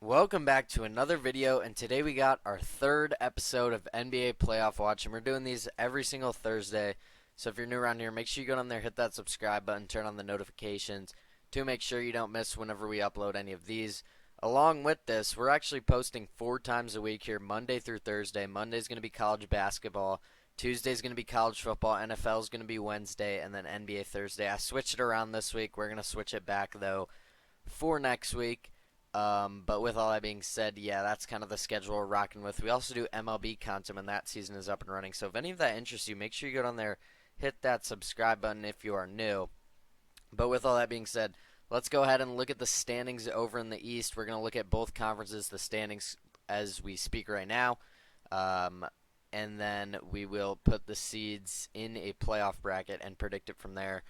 Welcome back to another video, and today we got our third episode of NBA Playoff Watch, and we're doing these every single Thursday. So if you're new around here, make sure you go down there, hit that subscribe button, turn on the notifications to make sure you don't miss whenever we upload any of these. Along with this, we're actually posting 4 times a week here, Monday through Thursday. Monday's going to be college basketball, Tuesday's going to be college football, NFL's going to be Wednesday, and then NBA Thursday. I switched it around this week. We're going to switch it back, though, for next week. But with all that being said, yeah, that's kind of the schedule we're rocking with. We also do MLB content when that season is up and running. So if any of that interests you, make sure you go down there, hit that subscribe button if you are new. But with all that being said, let's go ahead and look at the standings over in the East. We're going to look at both conferences, the standings as we speak right now. And then we will put the seeds in a playoff bracket and predict it from there.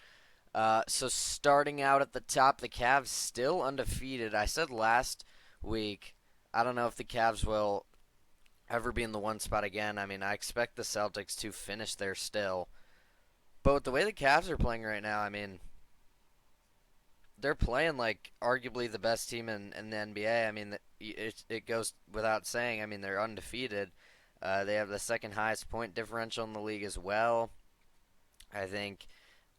So starting out at the top, the Cavs still undefeated. I said last week, I don't know if the Cavs will ever be in the one spot again. I mean, I expect the Celtics to finish there still. But with the way the Cavs are playing right now, I mean, they're playing like arguably the best team in the NBA. I mean, it goes without saying. I mean, they're undefeated. They have the second highest point differential in the league as well. I think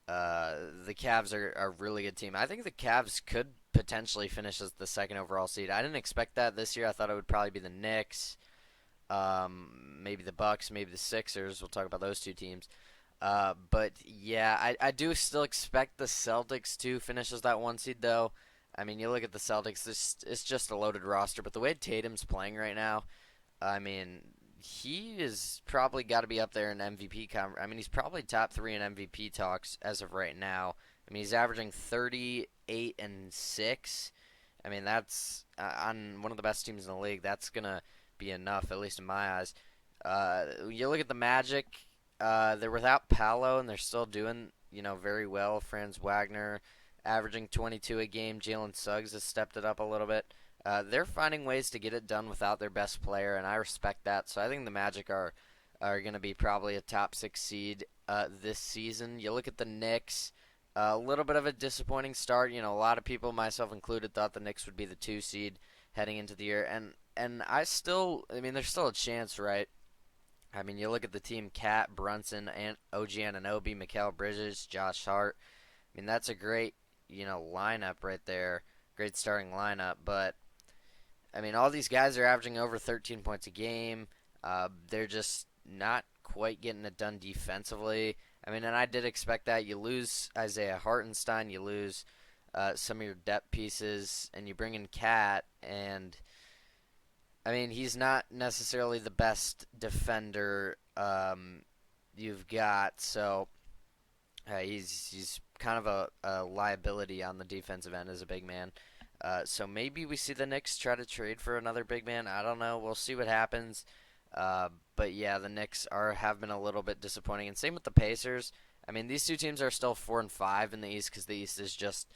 the Cavs are a really good team. I think the Cavs could potentially finish as the second overall seed. I didn't expect that this year. I thought it would probably be the Knicks, maybe the Bucks, maybe the Sixers. We'll talk about those two teams. But yeah, I do still expect the Celtics to finish as that one seed, though. I mean, you look at the Celtics, it's just a loaded roster. But the way Tatum's playing right now, I mean, he is probably got to be up there in MVP. I mean, he's probably top 3 in MVP talks as of right now. I mean, he's averaging 38 and 6. I mean, that's on one of the best teams in the league. That's gonna be enough, at least in my eyes. You look at the Magic. They're without Paolo, and they're still doing very well. Franz Wagner averaging 22 a game. Jalen Suggs has stepped it up a little bit. They're finding ways to get it done without their best player, and I respect that. So I think the Magic are going to be probably a top 6 seed this season. You look at the Knicks, a little bit of a disappointing start. A lot of people, myself included, thought the Knicks would be the 2 seed heading into the year, and I mean, there's still a chance, right? I mean, you look at the team: Cat, Brunson, and OG Anunoby, Mikal Bridges, Josh Hart. I mean, that's a great lineup right there, great starting lineup, but I mean, all these guys are averaging over 13 points a game. They're just not quite getting it done defensively. I mean, and I did expect that. You lose Isaiah Hartenstein, you lose some of your depth pieces, and you bring in Cat, and I mean, he's not necessarily the best defender you've got, so he's kind of a liability on the defensive end as a big man. So maybe we see the Knicks try to trade for another big man. I don't know. We'll see what happens. But yeah, the Knicks have been a little bit disappointing, and same with the Pacers. I mean, these two teams are still 4-5 in the East because the East is just,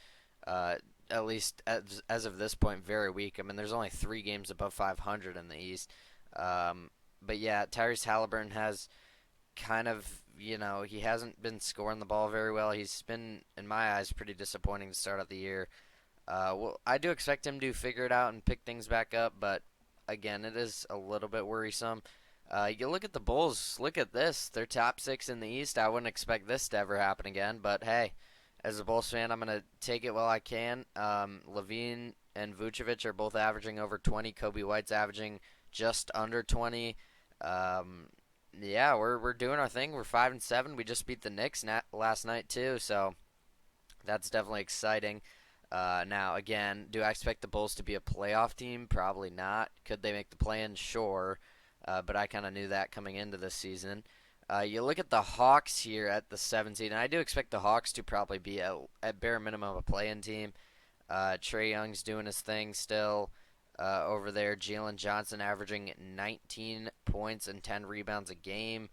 at least as of this point, very weak. I mean, there's only 3 games above 500 in the East. But yeah, Tyrese Halliburton has kind of, he hasn't been scoring the ball very well. He's been, in my eyes, pretty disappointing to start out the year. Well, I do expect him to figure it out and pick things back up, but again, it is a little bit worrisome. You look at the Bulls. Look at this. They're top 6 in the East. I wouldn't expect this to ever happen again, but hey, as a Bulls fan, I'm going to take it while I can. Levine and Vucevic are both averaging over 20. Kobe White's averaging just under 20. Yeah, we're doing our thing. We're 5-7. We just beat the Knicks last night too, so that's definitely exciting. Now, again, do I expect the Bulls to be a playoff team? Probably not. Could they make the play-in? Sure. But I kind of knew that coming into this season. You look at the Hawks here at the 17, and I do expect the Hawks to probably be at bare minimum a play-in team. Trae Young's doing his thing still over there. Jalen Johnson averaging 19 points and 10 rebounds a game.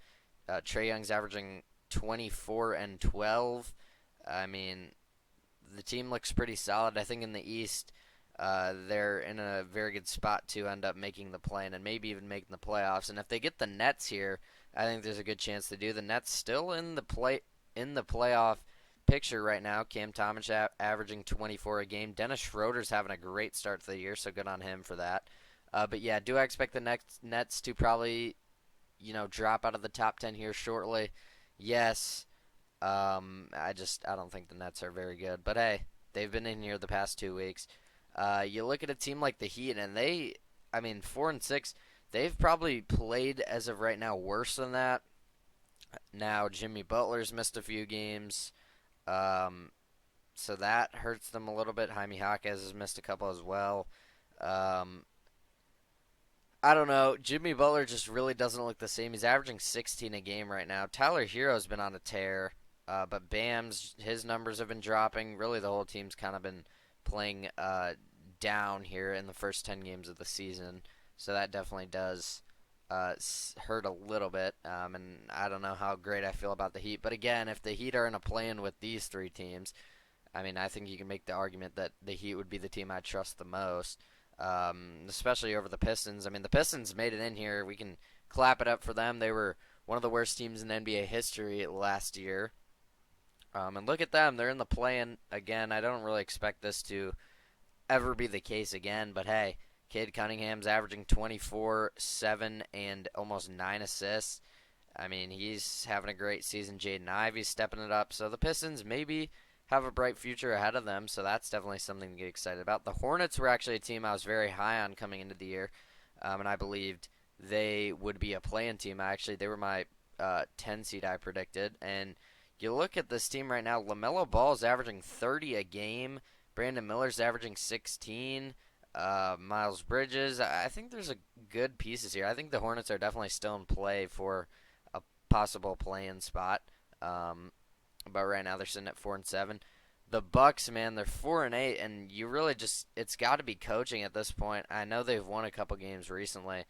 Trae Young's averaging 24 and 12. I mean, the team looks pretty solid. I think in the East, they're in a very good spot to end up making the play-in and maybe even making the playoffs. And if they get the Nets here, I think there's a good chance they do. The Nets still in the playoff picture right now. Cam Thomas averaging 24 a game. Dennis Schroeder's having a great start to the year, so good on him for that. But yeah, do I expect the Nets to probably, drop out of the top 10 here shortly? Yes. I don't think the Nets are very good. But hey, they've been in here the past 2 weeks. You look at a team like the Heat, and 4-6. They've probably played as of right now worse than that. Now Jimmy Butler's missed a few games, so that hurts them a little bit. Jaime Jaquez has missed a couple as well. Um, I don't know. Jimmy Butler just really doesn't look the same. He's averaging 16 a game right now. Tyler Hero's been on a tear, but Bam's his numbers have been dropping. Really, the whole team's kind of been playing down here in the first 10 games of the season, so that definitely does hurt a little bit. And I don't know how great I feel about the Heat, but again, if the Heat are in a play-in with these three teams, I think you can make the argument that the Heat would be the team I trust the most, especially over the Pistons. The Pistons made it in here. We can clap it up for them. They were one of the worst teams in NBA history last year. And look at them. They're in the play-in again. I don't really expect this to ever be the case again, but hey, Cade Cunningham's averaging 24, 7, and almost 9 assists. He's having a great season. Jaden Ivey's stepping it up. So the Pistons maybe have a bright future ahead of them, so that's definitely something to get excited about. The Hornets were actually a team I was very high on coming into the year, and I believed they would be a play-in team. They were my 10 seed I predicted, and you look at this team right now, LaMelo Ball's averaging 30 a game, Brandon Miller's averaging 16, Miles Bridges. I think there's a good pieces here. I think the Hornets are definitely still in play for a possible play-in spot. But right now they're sitting at 4-7. The Bucks, man, they're 4-8, and you really it's got to be coaching at this point. I know they've won a couple games recently,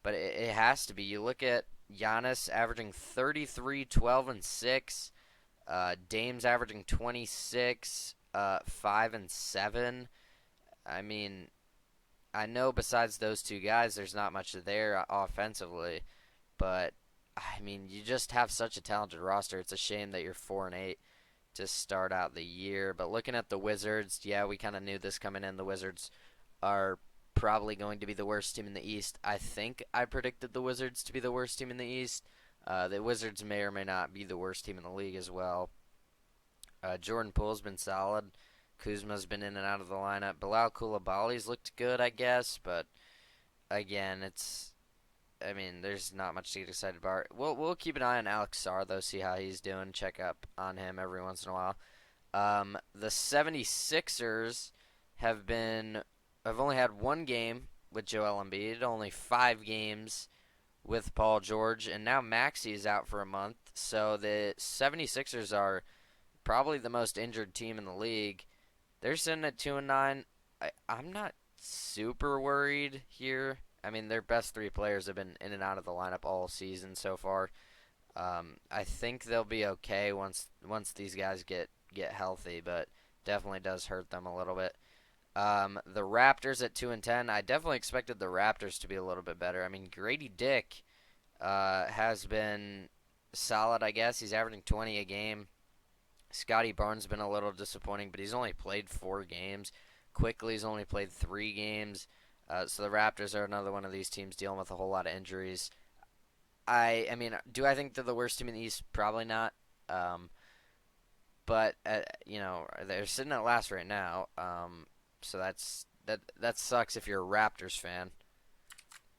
but it has to be. You look at Giannis averaging 33, 12, and 6. Dame's averaging 26, 5 and 7. I know besides those two guys, there's not much there offensively, but you just have such a talented roster. It's a shame that you're 4-8 to start out the year. But looking at the Wizards, yeah, we kind of knew this coming in. The Wizards are probably going to be the worst team in the East. I think I predicted the Wizards to be the worst team in the East. The Wizards may or may not be the worst team in the league as well. Jordan Poole's been solid. Kuzma's been in and out of the lineup. Bilal Coulibaly's looked good, I guess, but again, there's not much to get excited about. We'll keep an eye on Alex Sarr, though, see how he's doing, check up on him every once in a while. The 76ers have only had one game with Joel Embiid, only 5 games with Paul George, and now Maxey is out for a month. So the 76ers are probably the most injured team in the league. They're sitting at 2-9. I'm not super worried here. Their best 3 players have been in and out of the lineup all season so far. I think they'll be okay once these guys get healthy, but definitely does hurt them a little bit. The Raptors at 2-10. I definitely expected the Raptors to be a little bit better. Grady Dick has been solid, I guess. He's averaging 20 a game. Scotty Barnes has been a little disappointing, but he's only played 4 games. Quickly's only played 3 games. So the Raptors are another one of these teams dealing with a whole lot of injuries. Do I think they're the worst team in the East? Probably not. But they're sitting at last right now. So that sucks if you're a Raptors fan.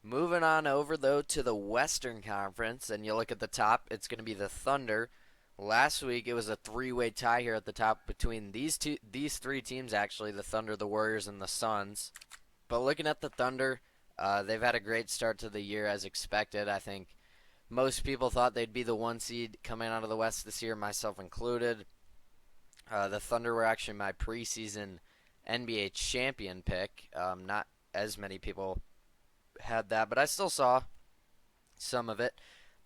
Moving on over though to the Western Conference, and you look at the top, it's going to be the Thunder. Last week it was a 3-way tie here at the top between these 3 teams actually, the Thunder, the Warriors, and the Suns. But looking at the Thunder, they've had a great start to the year as expected. I think most people thought they'd be the 1 seed coming out of the West this year, myself included. The Thunder were actually my preseason NBA champion pick. Not as many people had that, but I still saw some of it.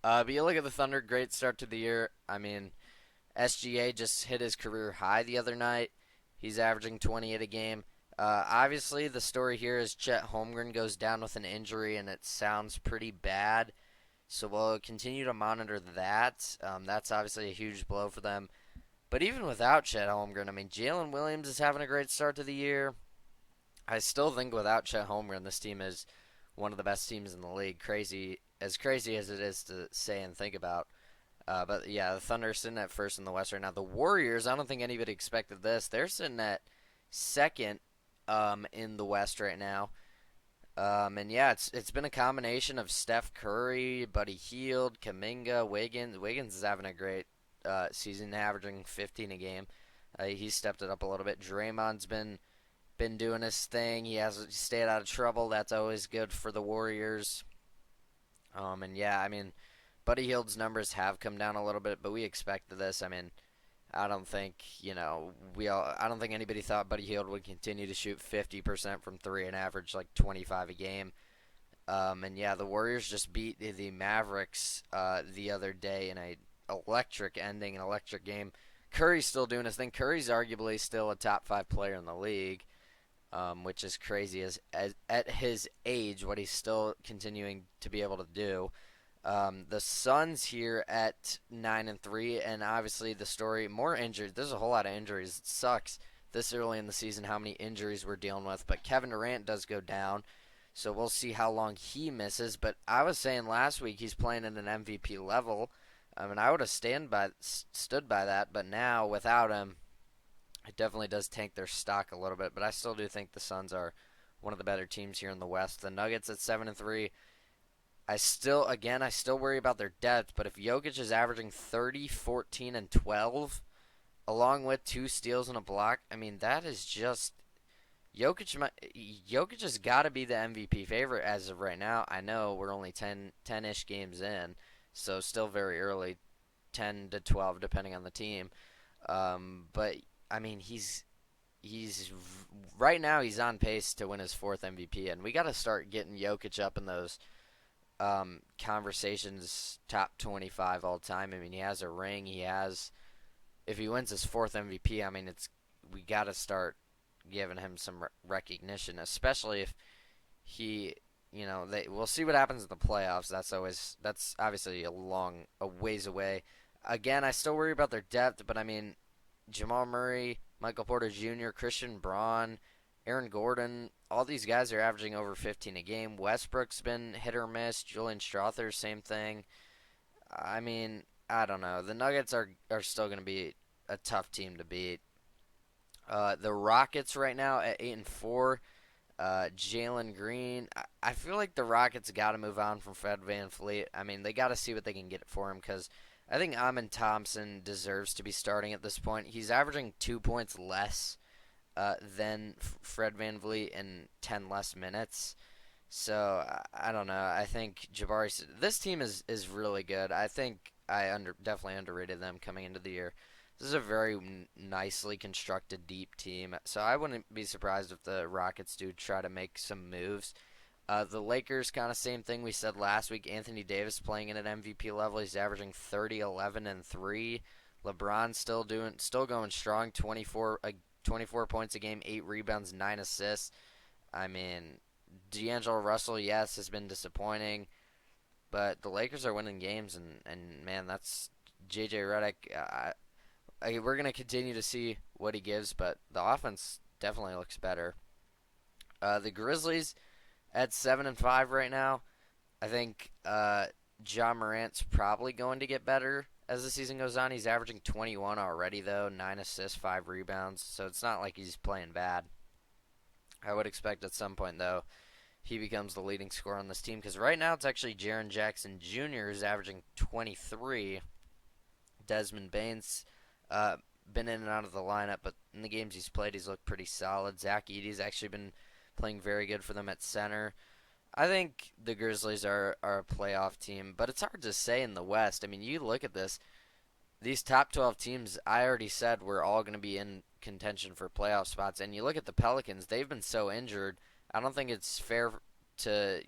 But you look at the Thunder, great start to the year. SGA just hit his career high the other night. He's averaging 28 a game. Obviously, the story here is Chet Holmgren goes down with an injury, and it sounds pretty bad. So we'll continue to monitor that. That's obviously a huge blow for them. But even without Chet Holmgren, I mean, Jalen Williams is having a great start to the year. I still think without Chet Holmgren, this team is one of the best teams in the league. Crazy as it is to say and think about. But yeah, the Thunder are sitting at first in the West right now. The Warriors, I don't think anybody expected this. They're sitting at second in the West right now. And yeah, it's been a combination of Steph Curry, Buddy Hield, Kuminga, Wiggins. Wiggins is having a great season, averaging 15 a game. He stepped it up a little bit. Draymond's been doing his thing. He has stayed out of trouble. That's always good for the Warriors. And yeah, I mean, Buddy Hield's numbers have come down a little bit, but we expected this. I mean, I don't think I don't think anybody thought Buddy Hield would continue to shoot 50% from three and average like 25 a game. And yeah, the Warriors just beat the Mavericks the other day in a electric ending, an electric game. Curry's still doing his thing. Curry's arguably still a top 5 player in the league, which is crazy as at his age, what he's still continuing to be able to do. The Suns here at 9-3, and obviously the story more injured. There's a whole lot of injuries. It sucks this early in the season how many injuries we're dealing with. But Kevin Durant does go down, so we'll see how long he misses. But I was saying last week he's playing at an MVP level. I mean, I would have stood by that, but now without him, it definitely does tank their stock a little bit. But I still do think the Suns are one of the better teams here in the West. The Nuggets at 7-3. I still worry about their depth, but if Jokic is averaging 30, 14, and 12, along with 2 steals and a block, I mean, that is just Jokic has got to be the MVP favorite as of right now. I know we're only 10-ish games in, so still very early, 10 to 12 depending on the team. But I mean, he's right now he's on pace to win his 4th MVP, and we got to start getting Jokic up in those conversations top 25 all time. I mean, he has a ring. If he wins his 4th MVP, I mean, we got to start giving him some recognition, especially if we'll see what happens in the playoffs. That's obviously a ways away. Again, I still worry about their depth, but I mean, Jamal Murray, Michael Porter Jr., Christian Braun, Aaron Gordon, all these guys are averaging over 15 a game. Westbrook's been hit or miss. Julian Strawther, same thing. I mean, I don't know. The Nuggets are still going to be a tough team to beat. The Rockets right now at 8-4. Jalen Green. I feel like the Rockets got to move on from Fred VanVleet. I mean, they got to see what they can get for him because I think Amin Thompson deserves to be starting at this point. He's averaging 2 points less than Fred VanVleet in 10 less minutes. So I don't know. I think this team is really good. I think definitely underrated them coming into the year. This is a very nicely constructed, deep team. So I wouldn't be surprised if the Rockets do try to make some moves. The Lakers, kind of same thing we said last week. Anthony Davis playing in an MVP level. He's averaging 30, 11, and 3. LeBron still going strong. 24 points a game, 8 rebounds, 9 assists. I mean, D'Angelo Russell, yes, has been disappointing, but the Lakers are winning games, and man, that's JJ Redick. We're going to continue to see what he gives, but the offense definitely looks better. The Grizzlies at 7-5 right now. I think Ja Morant's probably going to get better as the season goes on. He's averaging 21 already, though, 9 assists, 5 rebounds, so it's not like he's playing bad. I would expect at some point, though, he becomes the leading scorer on this team, because right now it's actually Jaren Jackson Jr. who's averaging 23. Desmond Bane's been in and out of the lineup, but in the games he's played, he's looked pretty solid. Zach Edey's actually been playing very good for them at center. I think the Grizzlies are a playoff team, but it's hard to say in the West. I mean, you look at this. These top 12 teams, I already said, we're all going to be in contention for playoff spots. And you look at the Pelicans, they've been so injured. I don't think it's fair to,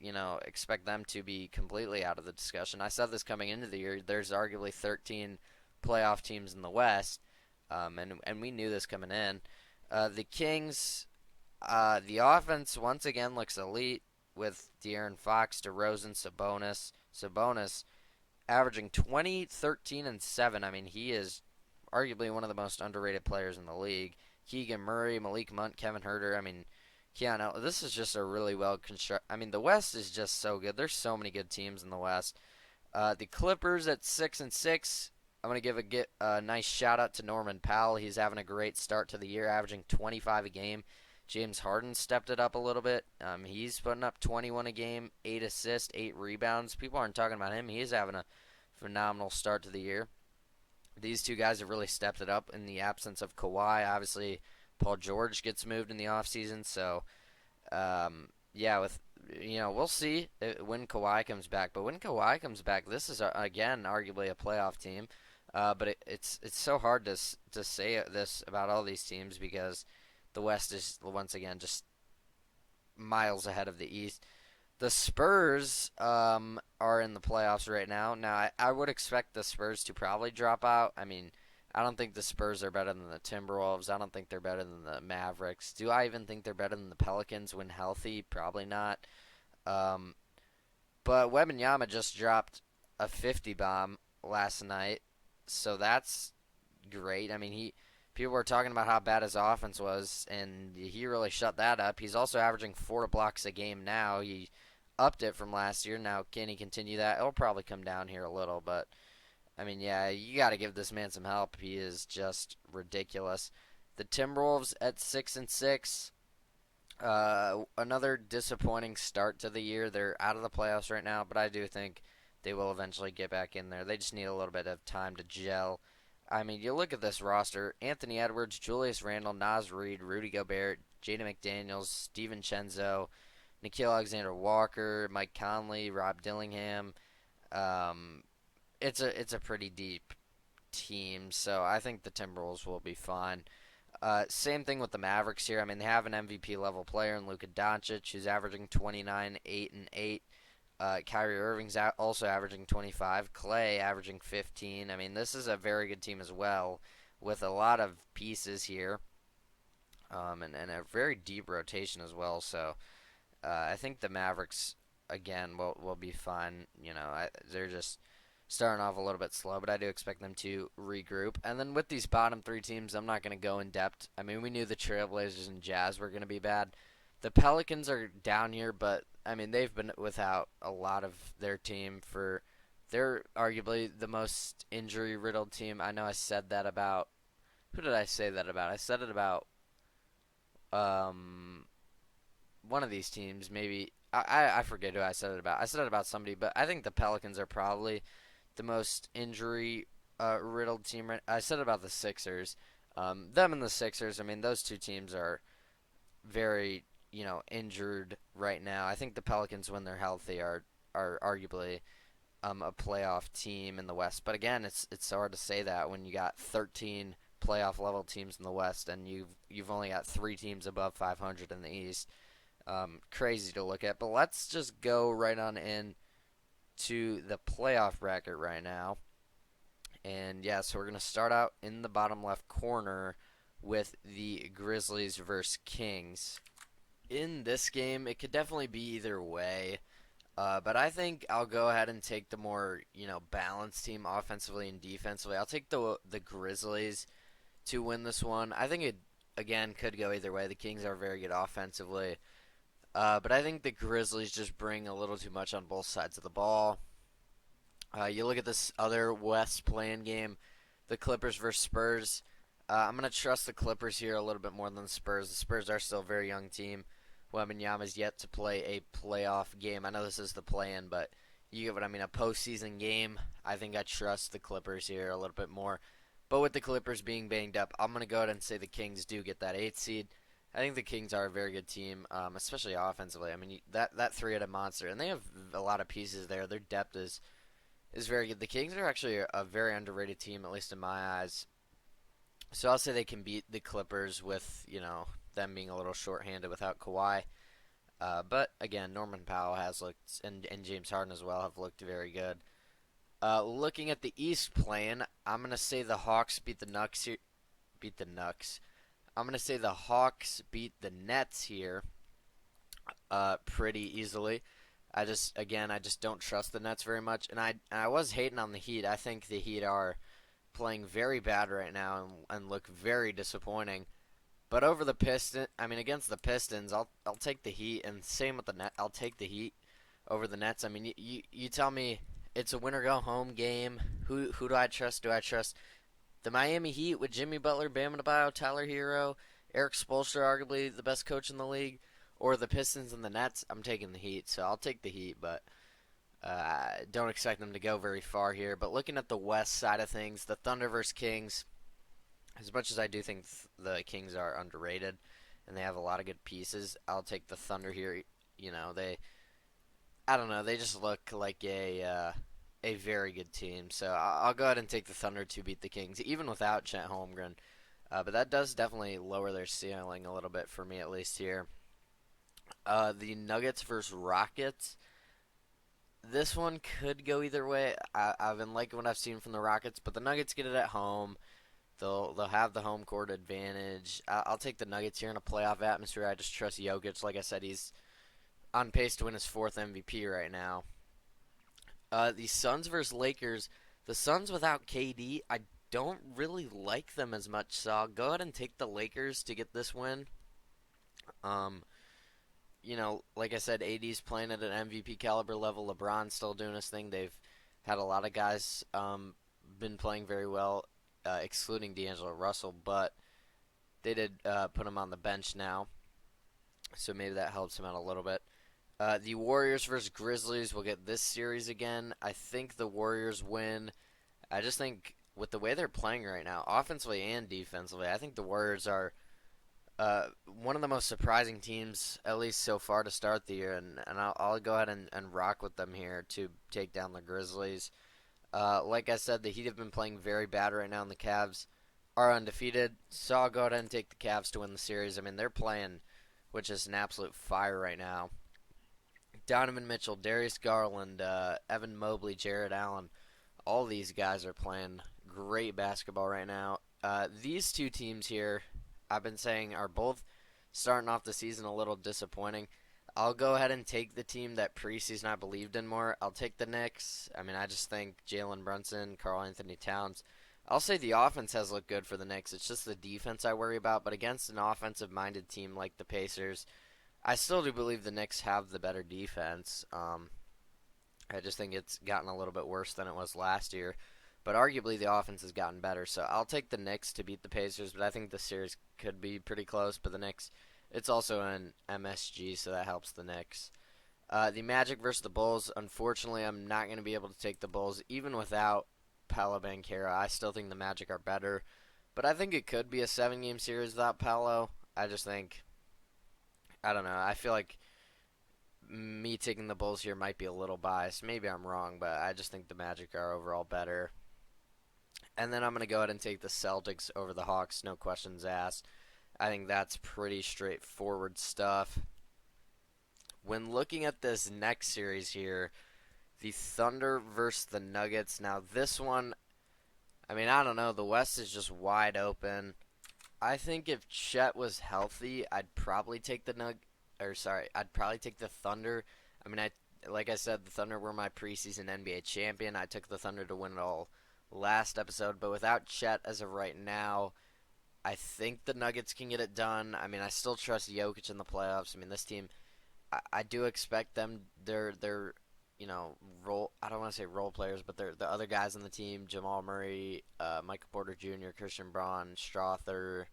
expect them to be completely out of the discussion. I said this coming into the year. There's arguably 13 playoff teams in the West, and we knew this coming in. The Kings, the offense once again looks elite with De'Aaron Fox, DeRozan, Sabonis averaging 20, 13, and 7. I mean, he is arguably one of the most underrated players in the league. Keegan Murray, Malik Monk, Kevin Herter. I mean, Keanu. This is just a really well constructed. I mean, the West is just so good. There's so many good teams in the West. The Clippers at 6-6. I'm gonna give a nice shout out to Norman Powell. He's having a great start to the year, averaging 25 a game. James Harden stepped it up a little bit. He's putting up 21 a game, 8 assists, 8 rebounds. People aren't talking about him. He's having a phenomenal start to the year. These two guys have really stepped it up in the absence of Kawhi. Obviously, Paul George gets moved in the offseason, so yeah, we'll see when Kawhi comes back. But when Kawhi comes back, this is again arguably a playoff team. But it's so hard to say this about all these teams because the West is once again just miles ahead of the East. The Spurs are in the playoffs right now. Now, I would expect the Spurs to probably drop out. I mean, I don't think the Spurs are better than the Timberwolves. I don't think they're better than the Mavericks. Do I even think they're better than the Pelicans when healthy? Probably not. Um, but Wembanyama just dropped a 50 bomb last night, so that's great. I mean, people were talking about how bad his offense was, and he really shut that up. He's also averaging 4 blocks a game now. He upped it from last year. Now, can he continue that? It'll probably come down here a little, but I mean, yeah, you got to give this man some help. He is just ridiculous. The Timberwolves at 6-6. Another disappointing start to the year. They're out of the playoffs right now, but I do think they will eventually get back in there. They just need a little bit of time to gel. I mean, you look at this roster: Anthony Edwards, Julius Randle, Naz Reid, Rudy Gobert, Jaden McDaniels, Steven Chenzo, Nickeil Alexander-Walker, Mike Conley, Rob Dillingham. It's a pretty deep team, so I think the Timberwolves will be fine. Same thing with the Mavericks here. I mean, they have an MVP level player in Luka Doncic, who's averaging 29, 8, and 8. Kyrie Irving's also averaging 25. Clay averaging 15. I mean, this is a very good team as well, with a lot of pieces here, and a very deep rotation as well. So I think the Mavericks again will be fine. They're just starting off a little bit slow, but I do expect them to regroup. And then with these bottom 3 teams, I'm not going to go in depth. I mean, we knew the Trailblazers and Jazz were going to be bad. The Pelicans are down here, but I mean, they've been without a lot of their team for. They're arguably the most injury-riddled team. I know I said that about. Who did I say that about? I said it about one of these teams, maybe. I forget who I said it about. I said it about somebody, but I think the Pelicans are probably the most injury riddled team. I said about the Sixers. Them and the Sixers, I mean, those two teams are very, injured right now. I think the Pelicans, when they're healthy, are arguably a playoff team in the West. But again, it's so hard to say that when you got 13 playoff level teams in the West and you've only got 3 teams above 500 in the East. Crazy to look at. But let's just go right on in to the playoff bracket right now. And yeah, so we're going to start out in the bottom left corner with the Grizzlies versus Kings. In this game, it could definitely be either way. But I think I'll go ahead and take the more, balanced team offensively and defensively. I'll take the Grizzlies to win this one. I think it, again, could go either way. The Kings are very good offensively. But I think the Grizzlies just bring a little too much on both sides of the ball. You look at this other West play-in game, the Clippers versus Spurs. I'm going to trust the Clippers here a little bit more than the Spurs. The Spurs are still a very young team. Wembanyama's yet to play a playoff game. I know this is the play-in, but you get what I mean, a postseason game. I think I trust the Clippers here a little bit more. But with the Clippers being banged up, I'm going to go ahead and say the Kings do get that 8th seed. I think the Kings are a very good team, especially offensively. I mean, that three-headed monster, and they have a lot of pieces there. Their depth is very good. The Kings are actually a very underrated team, at least in my eyes. So I'll say they can beat the Clippers with, them being a little shorthanded without Kawhi. But again, Norman Powell has looked, and James Harden as well, have looked very good. Looking at the East play-in, I'm gonna say the Hawks beat the Nuggets here. I'm gonna say the Hawks beat the Nets here. Pretty easily. I just don't trust the Nets very much, and I was hating on the Heat. I think the Heat are playing very bad right now and look very disappointing. But over the against the Pistons, I'll take the Heat, and same with the Net. I'll take the Heat over the Nets. I mean, you tell me it's a win or go home game. Who do I trust? Do I trust the Miami Heat with Jimmy Butler, Bam Adebayo, Tyler Hero, Eric Spoelstra, arguably the best coach in the league, or the Pistons and the Nets? I'm taking the Heat, so I'll take the Heat, but don't expect them to go very far here. But looking at the West side of things, the Thunder versus Kings. As much as I do think the Kings are underrated and they have a lot of good pieces, I'll take the Thunder here. You know, I don't know, they just look like a very good team. So I'll go ahead and take the Thunder to beat the Kings, even without Chet Holmgren. But that does definitely lower their ceiling a little bit for me, at least here. The Nuggets versus Rockets. This one could go either way. I've been liking what I've seen from the Rockets, but the Nuggets get it at home. They'll have the home court advantage. I'll take the Nuggets here in a playoff atmosphere. I just trust Jokic. Like I said, he's on pace to win his 4th MVP right now. The Suns versus Lakers. The Suns without KD, I don't really like them as much, so I'll go ahead and take the Lakers to get this win. Like I said, AD's playing at an MVP caliber level. LeBron's still doing his thing. They've had a lot of guys been playing very well, excluding D'Angelo Russell, but they did put him on the bench now, so maybe that helps him out a little bit. The Warriors versus Grizzlies will get this series again. I think the Warriors win. I just think with the way they're playing right now, offensively and defensively, I think the Warriors are one of the most surprising teams, at least so far to start the year, and I'll go ahead and rock with them here to take down the Grizzlies. Like I said, the Heat have been playing very bad right now, and the Cavs are undefeated, so I'll go ahead and take the Cavs to win the series. I mean, they're playing with just an absolute fire right now. Donovan Mitchell, Darius Garland, Evan Mobley, Jared Allen, all these guys are playing great basketball right now. These two teams here, I've been saying, are both starting off the season a little disappointing. I'll go ahead and take the team that preseason I believed in more. I'll take the Knicks. I mean, I just think Jalen Brunson, Karl Anthony Towns. I'll say the offense has looked good for the Knicks. It's just the defense I worry about. But against an offensive-minded team like the Pacers, I still do believe the Knicks have the better defense. I just think it's gotten a little bit worse than it was last year. But arguably the offense has gotten better. So I'll take the Knicks to beat the Pacers. But I think the series could be pretty close. But the Knicks, it's also an MSG, so that helps the Knicks. The Magic versus the Bulls. Unfortunately, I'm not going to be able to take the Bulls, even without Paolo Banchero. I still think the Magic are better. But I think it could be a 7-game series without Paolo. I just think, I don't know. I feel like me taking the Bulls here might be a little biased. Maybe I'm wrong, but I just think the Magic are overall better. And then I'm going to go ahead and take the Celtics over the Hawks, no questions asked. I think that's pretty straightforward stuff. When looking at this next series here, the Thunder versus the Nuggets. Now this one, I mean, I don't know. The West is just wide open. I think if Chet was healthy, I'd probably take I'd probably take the Thunder. I mean, like I said, the Thunder were my preseason NBA champion. I took the Thunder to win it all last episode, but without Chet as of right now, I think the Nuggets can get it done. I mean, I still trust Jokic in the playoffs. I mean, this team, I do expect them. They're role. I don't want to say role players, but they're the other guys on the team: Jamal Murray, Michael Porter Jr., Christian Braun, Strother,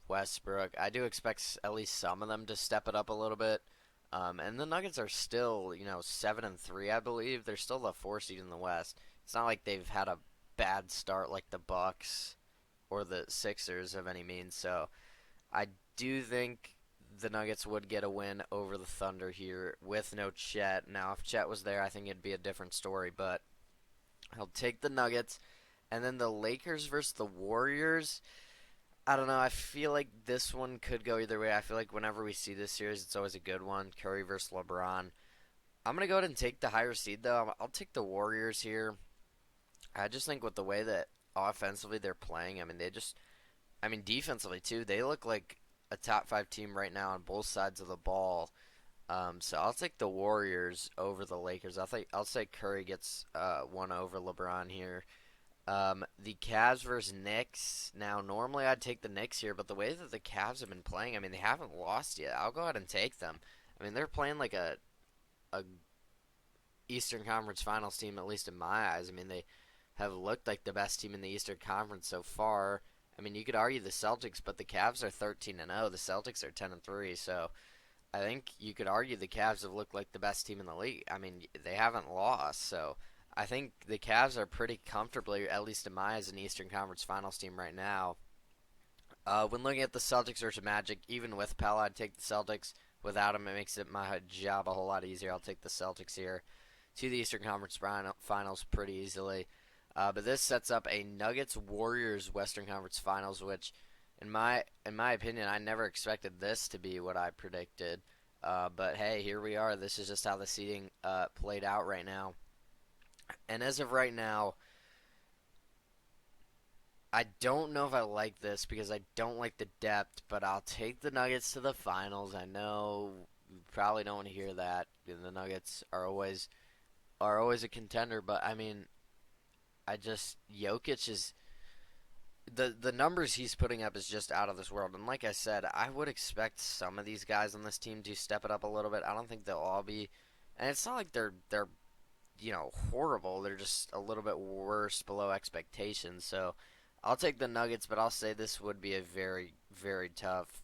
Westbrook. I do expect at least some of them to step it up a little bit. And the Nuggets are still, 7-3, I believe. They're still the 4 seed in the West. It's not like they've had a bad start like the Bucks or the Sixers of any means. So I do think the Nuggets would get a win over the Thunder here with no Chet. Now, if Chet was there, I think it'd be a different story. But I'll take the Nuggets. And then the Lakers versus the Warriors. I don't know. I feel like this one could go either way. I feel like whenever we see this series, it's always a good one. Curry versus LeBron. I'm going to go ahead and take the higher seed, though. I'll take the Warriors here. I just think with the way that offensively they're playing, defensively too, they look like a top 5 team right now on both sides of the ball. So I'll take the Warriors over the Lakers. I'll say Curry gets one over LeBron here. The Cavs versus Knicks. Now, normally I'd take the Knicks here, but the way that the Cavs have been playing, I mean, they haven't lost yet. I'll go ahead and take them. I mean, they're playing like a Eastern Conference Finals team, at least in my eyes. I mean, they have looked like the best team in the Eastern Conference so far. I mean, you could argue the Celtics, but the Cavs are 13-0. The Celtics are 10-3. So I think you could argue the Cavs have looked like the best team in the league. I mean, they haven't lost, so I think the Cavs are pretty comfortably, at least in my eyes, an Eastern Conference Finals team right now. When looking at the Celtics versus Magic, even with Pella, I'd take the Celtics. Without him, it makes it my job a whole lot easier. I'll take the Celtics here to the Eastern Conference Finals pretty easily. But this sets up a Nuggets Warriors Western Conference Finals, which, in my opinion, I never expected this to be what I predicted. But hey, here we are. This is just how the seeding played out right now. And as of right now, I don't know if I like this because I don't like the depth, but I'll take the Nuggets to the finals. I know you probably don't want to hear that. The Nuggets are always a contender, but I mean, I just Jokic is the numbers he's putting up is just out of this world. And like I said, I would expect some of these guys on this team to step it up a little bit. I don't think they'll all be, and it's not like they're horrible. They're just a little bit worse below expectations. So I'll take the Nuggets, but I'll say this would be a very, very tough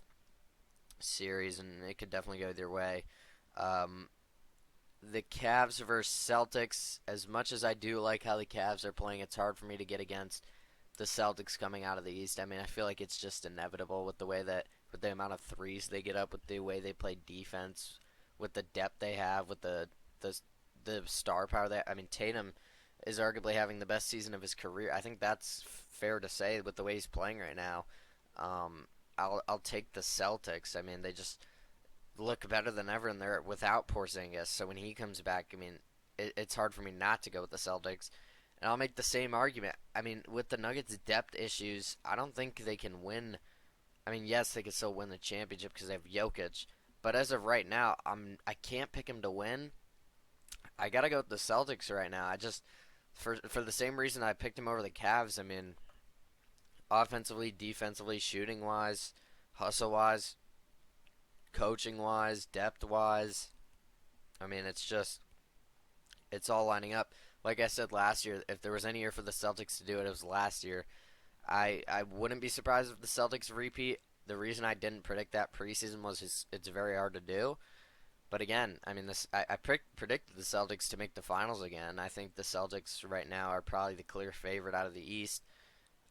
series, and it could definitely go either way. Um, the Cavs versus Celtics. As much as I do like how the Cavs are playing, it's hard for me to get against the Celtics coming out of the East. I mean, I feel like it's just inevitable with with the amount of threes they get up, with the way they play defense, with the depth they have, with the the star power that I mean, Tatum is arguably having the best season of his career. I think that's fair to say with the way he's playing right now. I'll take the Celtics. I mean, they just look better than ever, and they're without Porzingis. So when he comes back, I mean, it's hard for me not to go with the Celtics. And I'll make the same argument. I mean, with the Nuggets' depth issues, I don't think they can win. I mean, yes, they could still win the championship because they have Jokic. But as of right now, I can't pick him to win. I gotta go with the Celtics right now. I just for the same reason I picked him over the Cavs. I mean, offensively, defensively, shooting wise, hustle wise, coaching wise, depth wise. I mean, it's all lining up. Like I said last year, if there was any year for the Celtics to do it, it was last year. I wouldn't be surprised if the Celtics repeat. The reason I didn't predict that preseason was it's very hard to do. But again, I mean, I predicted the Celtics to make the finals again. I think the Celtics right now are probably the clear favorite out of the East.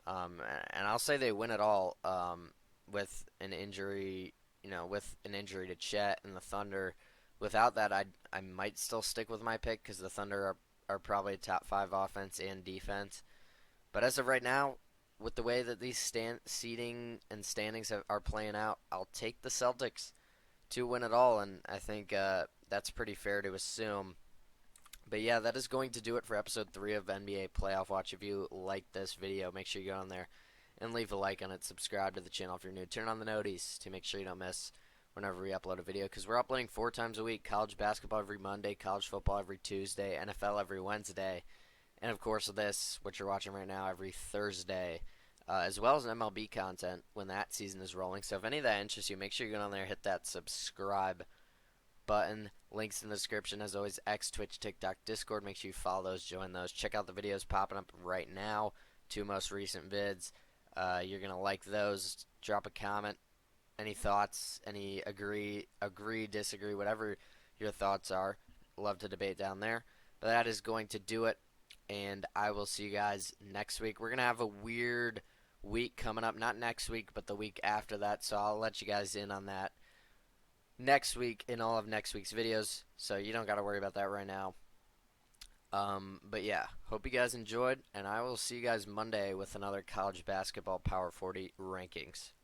And I'll say they win it all with an injury, with an injury to Chet and the Thunder. Without that, I might still stick with my pick because the Thunder are probably a top five offense and defense. But as of right now, with the way that these seeding and standings are playing out, I'll take the Celtics to win it all, and I think that's pretty fair to assume. But yeah, that is going to do it for episode 3 of NBA Playoff Watch. If you like this video, make sure you go on there and leave a like on it. Subscribe to the channel if you're new. Turn on the noties to make sure you don't miss whenever we upload a video, because we're uploading 4 times a week. College basketball every Monday, college football every Tuesday, NFL every Wednesday, and of course this, what you're watching right now, every Thursday. As well as MLB content when that season is rolling. So if any of that interests you, make sure you go on there, hit that subscribe button. Links in the description. As always, X, Twitch, TikTok, Discord. Make sure you follow those, join those. Check out the videos popping up right now. 2 most recent vids. You're going to like those. Drop a comment. Any thoughts? Any agree, disagree, whatever your thoughts are. Love to debate down there. But that is going to do it. And I will see you guys next week. We're going to have a weird week coming up. Not next week, but the week after that. So I'll let you guys in on that next week in all of next week's videos. So you don't got to worry about that right now. But yeah, hope you guys enjoyed. And I will see you guys Monday with another college basketball Power 40 rankings.